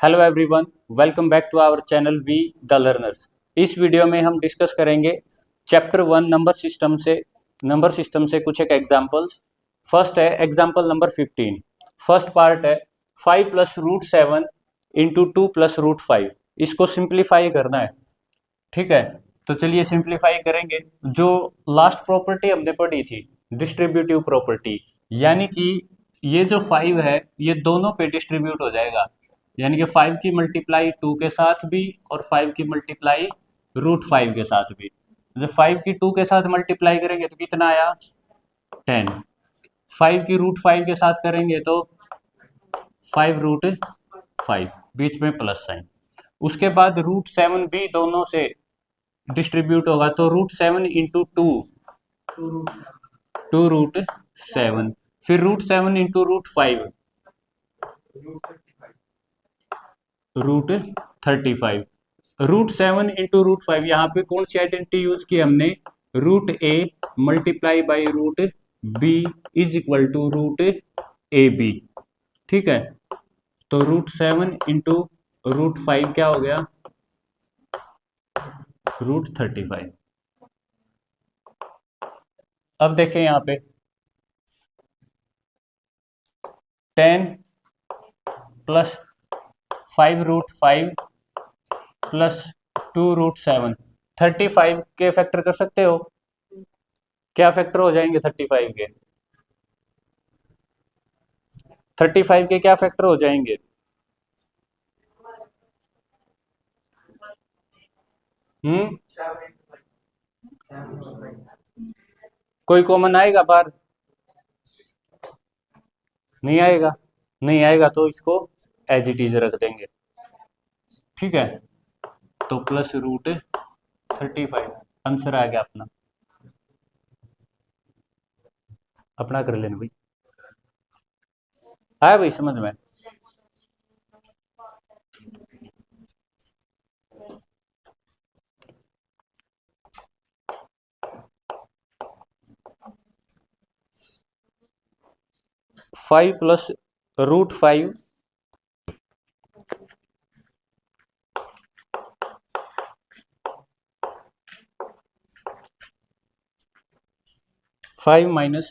Hello everyone, welcome back to our channel we the learners. इस video में हम discuss करेंगे चैप्टर 1 नंबर सिस्टम से कुछ एक एग्जांपल्स। फर्स्ट है एग्जांपल नंबर 15। फर्स्ट पार्ट है 5 plus root 7 into 2 plus root 5। इसको सिंप्लीफाई करना है, ठीक है। तो चलिए सिंप्लीफाई करेंगे। जो लास्ट प्रॉपर्टी हमने पढ़ी थी डिस्ट्रीब्यूटिव प्रॉपर्टी, यानी कि ये जो 5 है ये दोनों पे डिस्ट्रीब्यूट हो जाएगा, यानी कि 5 की मल्टीप्लाई 2 के साथ भी और 5 की मल्टीप्लाई रूट 5 के साथ भी। जब 5 की 2 के साथ मल्टीप्लाई करेंगे तो कितना आया 10। 5 की रूट 5 के साथ करेंगे तो 5 रूट 5, बीच में प्लस साइन। उसके बाद रूट 7 भी दोनों से डिस्ट्रीब्यूट होगा तो रूट 7 इंटू 2 रूट 7, फिर root 7 into root 5 root 35। Root 7 into root 5, यहाँ पे कौन सी आइडेंटिटी यूज की हमने, root A multiply by root B is equal to root A B, ठीक है। तो रूट 7 इंटू रूट 5 क्या हो गया, रूट 35। अब देखें यहाँ पे 10 प्लस 5 रूट 5 प्लस 2 रूट 7, 35 के फैक्टर कर सकते हो। क्या फैक्टर हो जाएंगे 35 के? 35 के क्या फैक्टर हो जाएंगे? कोई कॉमन आएगा बाहर? नहीं आएगा। नहीं आएगा तो इसको एज इट इज रख देंगे, ठीक है। तो प्लस रूट 35 आंसर आ गया अपना। अपना कर लेना भाई। आया भाई समझ में? Five plus root 5 5 minus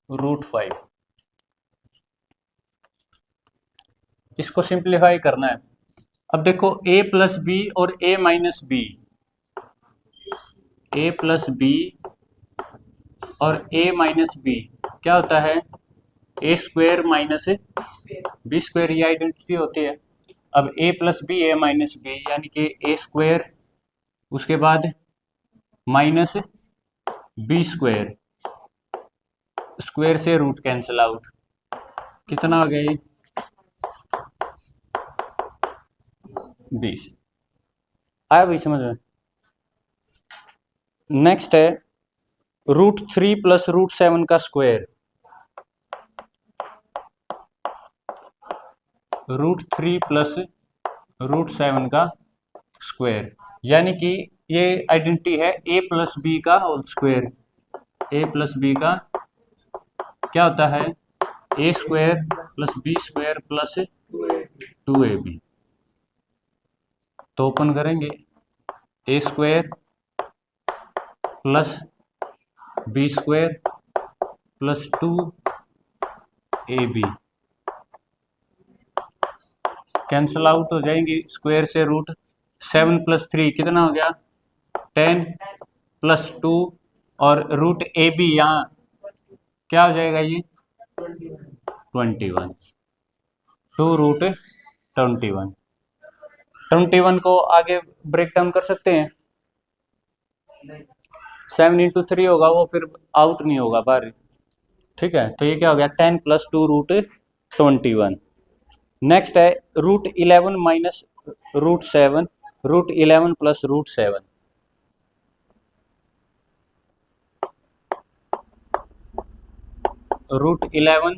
root 5, इसको सिंप्लीफाई करना है। अब देखो a प्लस बी और a minus B, a plus B और a माइनस बी क्या होता है, A square minus B square, ये आइडेंटिटी होती है। अब a plus B A minus B यानी कि ए स्क्वेयर, उसके बाद माइनस बी स्क्वेयर, स्क्वेयर से रूट कैंसिल आउट, कितना हो गया ये 20। आया भाई समझ में? नेक्स्ट है रूट 3 प्लस रूट 7 का स्क्वायर, रूट 3 प्लस रूट 7 का स्क्वायर, यानी कि ये आइडेंटिटी है ए प्लस बी का whole square. A plus B का क्या होता है, A square plus B square plus 2ab। तो ओपन करेंगे A square plus B square plus 2ab cancel out हो जाएंगी। स्क्वायर से रूट 7 प्लस 3 कितना हो गया 10 प्लस 2 और रूट ए बी यहाँ क्या हो जाएगा ये 21, 2 रूट 21। 21 को आगे ब्रेक डाउन कर सकते हैं, 7 इंटू 3 होगा वो, फिर आउट नहीं होगा बाहर, ठीक है। तो ये क्या हो गया 10 प्लस 2 रूट 21। नेक्स्ट है root 11 minus root 7, root 11 plus root 7, root 11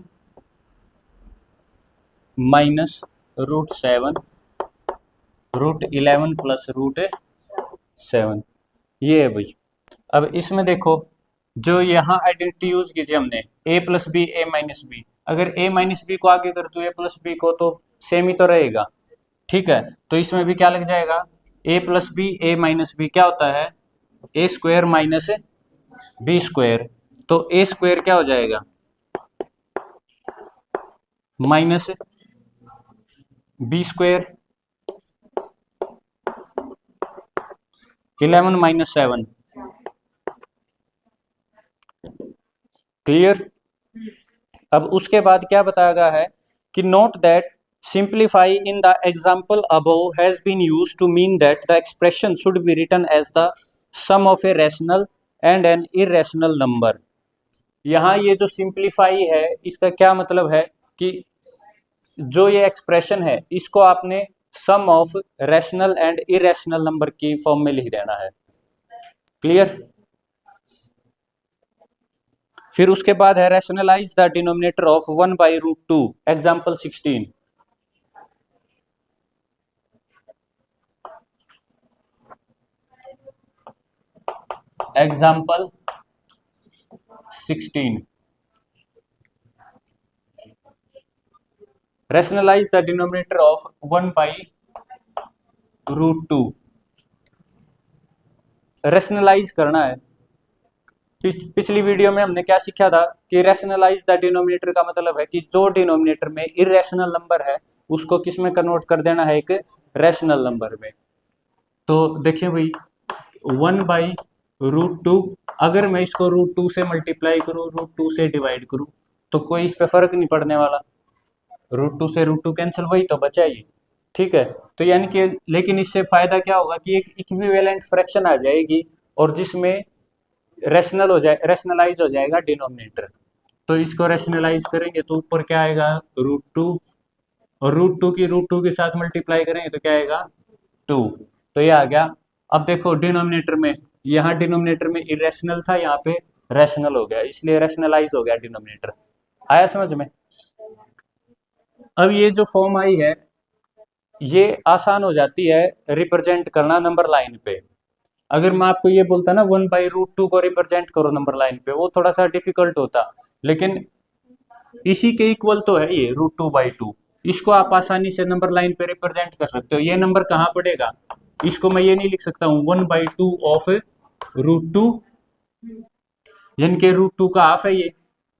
minus root 7, root 11 plus root 7, ये है भाई। अब इसमें देखो जो यहाँ आइडेंटिटी यूज की थी हमने, a plus B A minus B, अगर a माइनस बी को आगे कर दूँ a प्लस बी को तो सेम ही तो रहेगा, ठीक है। तो इसमें भी क्या लग जाएगा, a plus B a minus B क्या होता है, a square minus B square, तो a स्क्वायर क्या हो जाएगा, minus B square, 11 minus 7, clear. अब उसके बाद क्या बताया गया है कि note that simplify in the example above has been use to mean that the expression should be written as the sum of a rational and an irrational number. यहाँ ये जो सिंप्लीफाई है इसका क्या मतलब है कि जो ये एक्सप्रेशन है इसको आपने sum of rational and irrational number की फॉर्म में लिख देना है, क्लियर। फिर उसके बाद है rationalise the denominator of 1/√2, example 16। Example 16, rationalise the denominator of 1/√2। Rationalise करना है। पिछली वीडियो में हमने क्या सीखा था कि रैशनलाइज द डिनोमिनेटर का मतलब है कि जो डिनोमिनेटर में इरेशनल नंबर है उसको किस में कन्वर्ट कर देना है, एक रैशनल नंबर में। तो देखिए भाई 1/√2, अगर मैं इसको √2 से मल्टीप्लाई करूँ, √2 से डिवाइड करूँ तो कोई इस पे फर्क नहीं पड़ने वाला, √2 से √2 कैंसिल, वही तो बचा ही, ठीक है। तो यानी कि लेकिन इससे फायदा क्या होगा कि एक इक्विवेलेंट फ्रैक्शन आ जाएगी और जिसमें रैशनल हो जाए, रैशनलाइज हो जाएगा डिनोमिनेटर। तो इसको रैशनलाइज करेंगे तो ऊपर क्या आएगा, √2, और √2 की √2 के साथ मल्टीप्लाई करेंगे तो क्या आएगा 2, तो ये आ गया। अब देखो डिनोमिनेटर में, यहाँ डिनोमिनेटर में इरेशनल था, यहाँ पे रैशनल हो गया, इसलिए रैशनलाइज हो गया डिनोमिनेटर। आया समझ में। अब ये जो फॉर्म आई है ये आसान हो जाती है रिप्रेजेंट करना नंबर लाइन पे। अगर मैं आपको ये बोलता ना 1/√2 को रिप्रेजेंट करो नंबर लाइन पे, वो थोड़ा सा डिफिकल्ट होता, लेकिन इसी के इक्वल तो है ये √2/2, इसको आप आसानी से नंबर लाइन पे रिप्रेजेंट कर सकते हो। ये नंबर कहाँ पड़ेगा, इसको मैं ये नहीं लिख सकता हूँ 1/2 ऑफ √2, यानी कि √2 का हाफ है ये,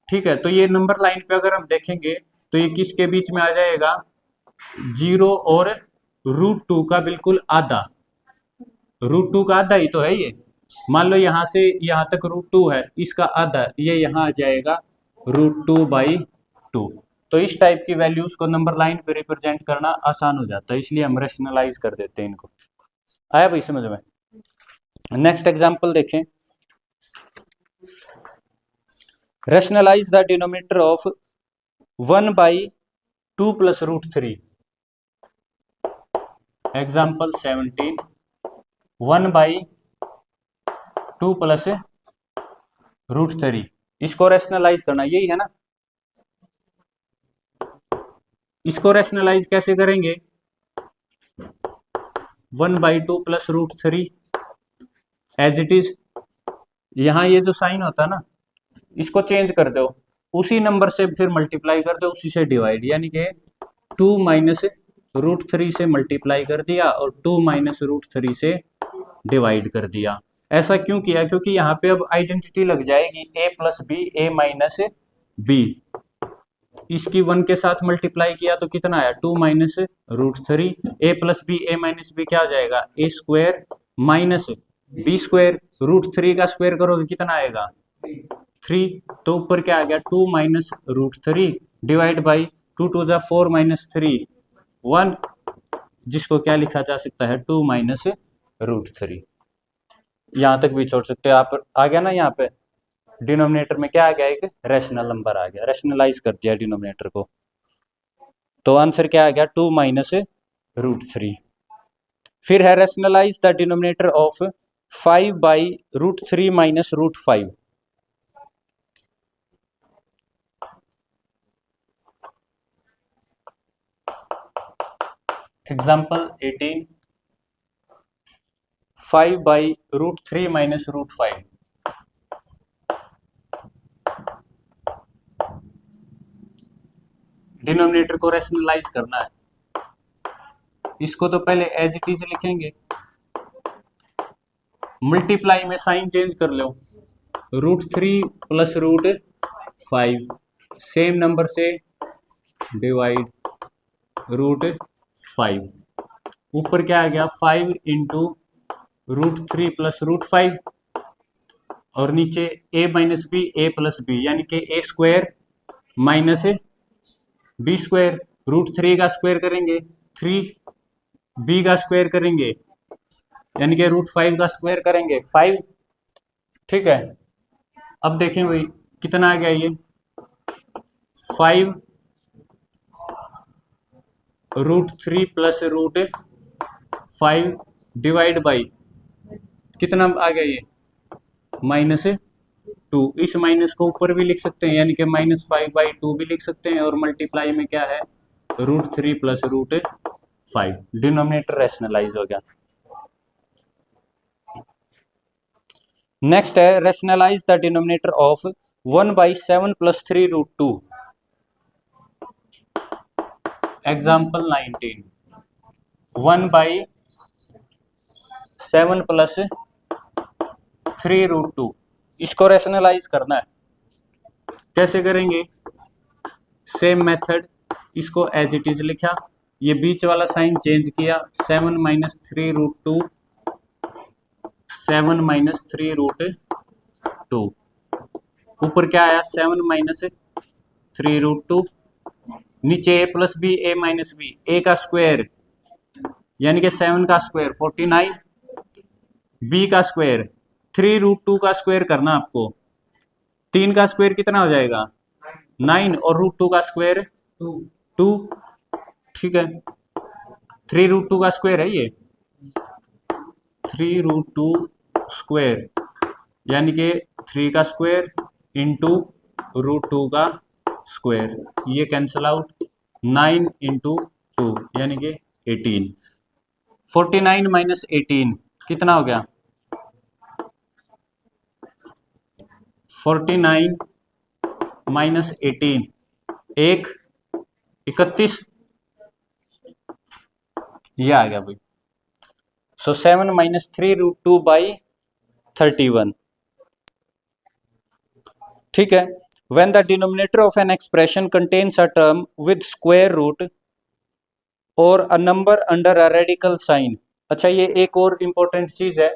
ठीक है। तो ये नंबर लाइन पे अगर हम देखेंगे तो ये किसके बीच में आ जाएगा, 0 और √2 का बिल्कुल आधा, √2 का आधा ही तो है ये। मान लो यहाँ से यहाँ तक √2 है, इसका आधा ये यहाँ आ जाएगा √2/2। तो इस टाइप की वैल्यूज को नंबर लाइन पे रिप्रेजेंट करना आसान हो जाता है, इसलिए हम रैशनलाइज कर देते हैं इनको। आया भाई समझ में। नेक्स्ट एग्जांपल देखें, rationalise the denominator of 1/2 + √3, example 17, 1/2 + √3, इसको रैशनलाइज करना, यही है ना। इसको रैशनलाइज कैसे करेंगे, 1/2 + √3 एज इट इज, यहाँ ये जो साइन होता है ना इसको चेंज कर दो, उसी नंबर से फिर मल्टीप्लाई कर दो, उसी से डिवाइड, यानी कि 2 - √3 से मल्टीप्लाई कर दिया और 2 - √3 से डिवाइड कर दिया। ऐसा क्यों किया, क्योंकि यहाँ पे अब आइडेंटिटी लग जाएगी a + b a - b, इसकी 1 के साथ मल्टीप्लाई किया तो कितना आया 2 - √3, a + b a - b क्या आ जाएगा a square minus b square, √3 का स्क्वायर करोगे कितना आएगा 3, तो ऊपर क्या आ गया 2 - √3 डिवाइड बाई 2 × 2 = 4 - 3 1, जिसको क्या लिखा जा सकता है 2 - √3। यहाँ तक भी छोड़ सकते हो आप। आ गया ना, यहाँ पे डिनोमिनेटर में क्या आ गया, एक रैशनल नंबर आ गया, रैशनलाइज कर दिया डिनोमिनेटर को, तो आंसर क्या आ गया 2 - √3। फिर है rationalise the denominator of 5/√3 - √5, example 18, 5/√3 - √5, denominator को रैशनलाइज करना है। इसको तो पहले एज इट इज लिखेंगे, मल्टीप्लाई में साइन चेंज कर लो, √3 प्लस √5, सेम नंबर से डिवाइड √5, ऊपर क्या आ गया 5 इंटू √3 प्लस √5, और नीचे a minus B A plus B, यानी कि a square minus B square, √3 का स्क्वायर करेंगे 3, b का स्क्वायर करेंगे यानी कि √5 का स्क्वायर करेंगे 5। ठीक है, अब देखें भाई कितना आ गया ये 5 √3 प्लस √5 डिवाइड बाई कितना आ गया ये -2। इस माइनस को ऊपर भी लिख सकते हैं यानी कि -5/2 भी लिख सकते हैं, और मल्टीप्लाई में क्या है √3 प्लस √5, डिनोमिनेटर रैशनलाइज हो गया। नेक्स्ट है rationalise the denominator of 1/7 plus 3√2। Example 19, 1/7 plus 3√2, इसको रैशनलाइज करना है। कैसे करेंगे, सेम मेथड, इसको एज इट इज लिखा, ये बीच वाला साइन चेंज किया, 7 माइनस 3√2, 7 माइनस 3√2, ऊपर क्या आया 7 माइनस 3√2, नीचे a plus B A minus B, a का स्क्वायर यानी कि 7 का स्क्वायर 49, b का स्क्वायर 3√2 का स्क्वायर करना आपको, 3 का स्क्वायर कितना हो जाएगा 9, और √2 का स्क्वायर 2। ठीक है, 3√2 का स्क्वायर है ये 3√2 स्क्वायर, यानी कि 3 का स्क्वायर इंटू √2 का स्क्वायर, ये कैंसिल आउट, 9 इंटू 2 यानी कि 18, 49 माइनस 18 कितना हो गया 49 माइनस 18 एक 31, ये आ गया भाई। सो 7 माइनस 3√2/31। ठीक है, when the denominator of an expression contains a term with square root or a number under a radical sign। अच्छा, ये एक और इंपॉर्टेंट चीज है,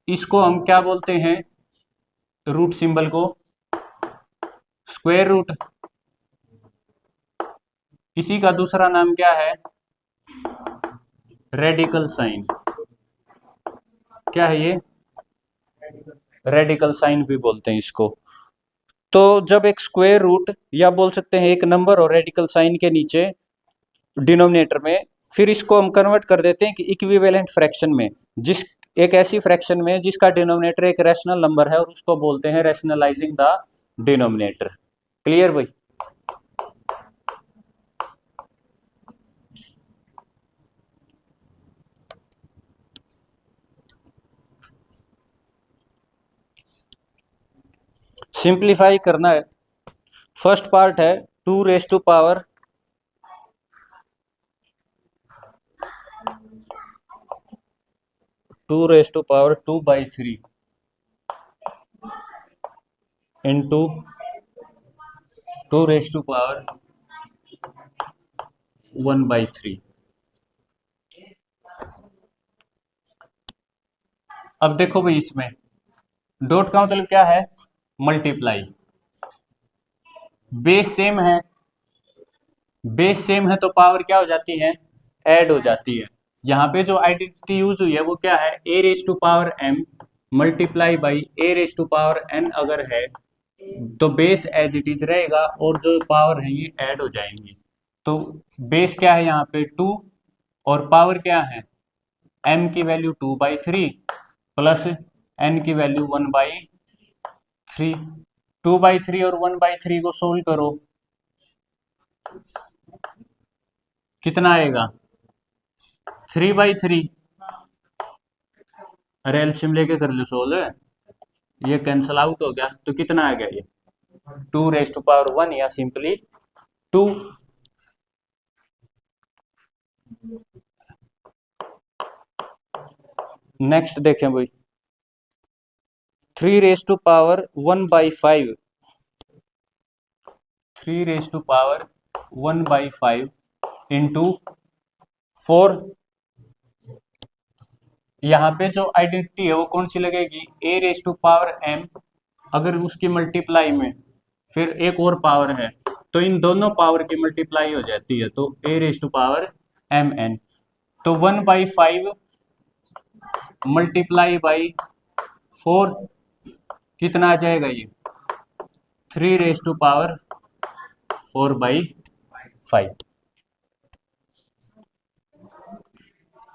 इसको हम क्या बोलते हैं, रूट सिंबल को स्क्वायर रूट, इसी का दूसरा नाम क्या है रेडिकल साइन। क्या है ये, रेडिकल साइन भी बोलते हैं इसको। तो जब एक स्क्वायर रूट या बोल सकते हैं एक नंबर और रेडिकल साइन के नीचे डिनोमिनेटर में, फिर इसको हम कन्वर्ट कर देते हैं कि इक्विवेलेंट फ्रैक्शन में, जिस एक ऐसी फ्रैक्शन में जिसका डिनोमिनेटर एक रैशनल नंबर है, और उसको बोलते हैं रैशनलाइजिंग द डिनोमिनेटर। क्लियर भाई। सिंप्लीफाई करना है। फर्स्ट पार्ट है 2 raise to power 2/3 into 2 raise to power 1/3। अब देखो भाई, इसमें डॉट का मतलब क्या है, मल्टीप्लाई। बेस सेम है, बेस सेम है तो पावर क्या हो जाती है, ऐड हो जाती है। यहाँ पे जो आइडेंटिटी यूज हुई है वो क्या है, a raise to power m multiply by a raise to power n अगर है तो बेस एज इट इज रहेगा, और जो पावर है ये ऐड हो जाएंगी। तो बेस क्या है यहाँ पे 2, और पावर क्या है m की वैल्यू 2/3 प्लस n की वैल्यू 1/3। 2/3 और 1/3 को सोल्व करो, कितना आएगा 3/3। अरे एलसीएम लेके कर लो सोल्व, ये कैंसल आउट हो गया, तो कितना आ गया ये 2 रेज़ टू पावर 1 या सिंपली 2। नेक्स्ट देखें भाई, 3⁻1/5, 3⁻1/5 इंटू 4। यहाँ पे जो आइडेंटिटी है वो कौन सी लगेगी, a⁻m। अगर उसकी मल्टीप्लाई में फिर एक और पावर है तो इन दोनों पावर की मल्टीप्लाई हो जाती है, तो a⁻mn। तो 1/5 मल्टीप्लाई बाई 4 कितना आ जाएगा, ये 3⁻4/5।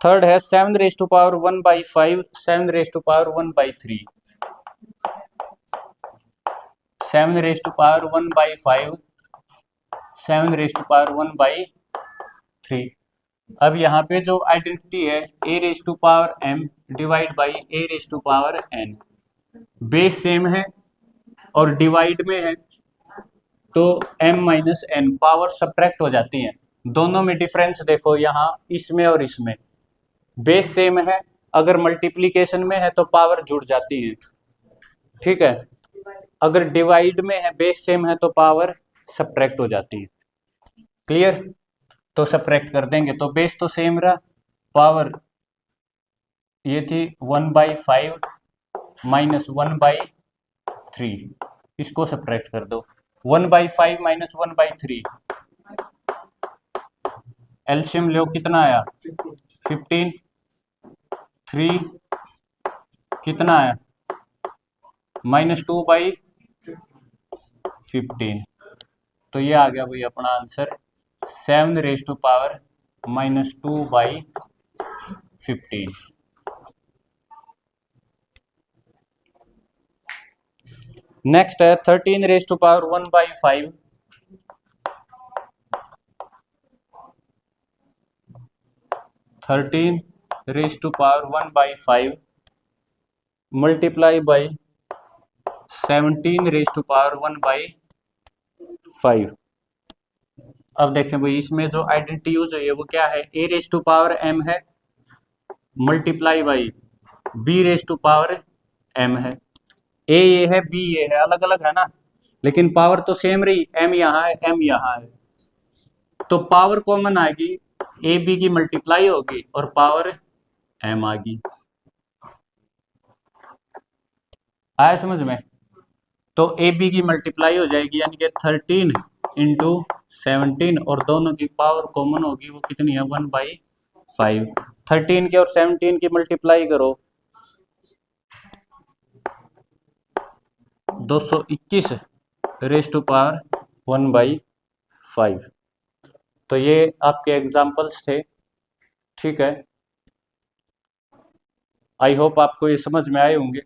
थर्ड है 7⁻1/5, 7⁻1/3, 7⁻1/5, 7⁻1/3। अब यहाँ पे जो आइडेंटिटी है a⁻m divide by a⁻n, base same है और डिवाइड में है तो m-n पावर सब्ट्रैक्ट हो जाती हैं। दोनों में डिफरेंस देखो, यहाँ इसमें और इसमें बेस सेम है, अगर मल्टीप्लिकेशन में है तो पावर जुड़ जाती है, ठीक है। अगर डिवाइड में है, बेस सेम है तो पावर सब्ट्रैक्ट हो जाती है। क्लियर? तो सब्ट्रैक्ट कर देंगे तो बेस तो सेम रहा, पावर ये थी 1/5 माइनस 1/3, इसको सब्ट्रैक्ट कर दो। 1/5 माइनस 1/3 एलसीएम लो, कितना आया 15, 3 कितना है -2/15। तो ये आ गया भाई अपना आंसर 7⁻2/15। नेक्स्ट है 13⁻1/5, 13⁻1/5 मल्टीप्लाई बाई 17⁻1/5। अब देखें भाई, इसमें जो आइडेंटिटी यूज हुई है वो क्या है, a⁻m है मल्टीप्लाई बाई b⁻m है। a ये है, b ये है, अलग अलग है ना, लेकिन पावर तो सेम रही, m यहाँ है, m यहाँ है, तो पावर कॉमन आएगी, ए बी की मल्टीप्लाई होगी और पावर m आ गई। आया समझ में? तो ए बी की मल्टीप्लाई हो जाएगी, यानी कि 13 इंटू 17 और दोनों की पावर कॉमन होगी, वो कितनी है 1/5। 13 की और 17 की मल्टीप्लाई करो 221⁻1/5। तो ये आपके एग्जाम्पल्स थे, ठीक है। आई होप आपको ये समझ में आए होंगे।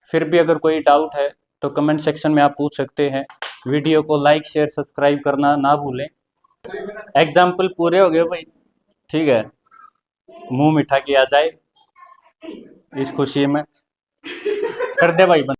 फिर भी अगर कोई डाउट है तो कमेंट सेक्शन में आप पूछ सकते हैं। वीडियो को लाइक शेयर सब्सक्राइब करना ना भूलें। एग्जाम्पल पूरे हो गए भाई, ठीक है, मुंह मीठा किया जाए इस खुशी में। कर दे भाई।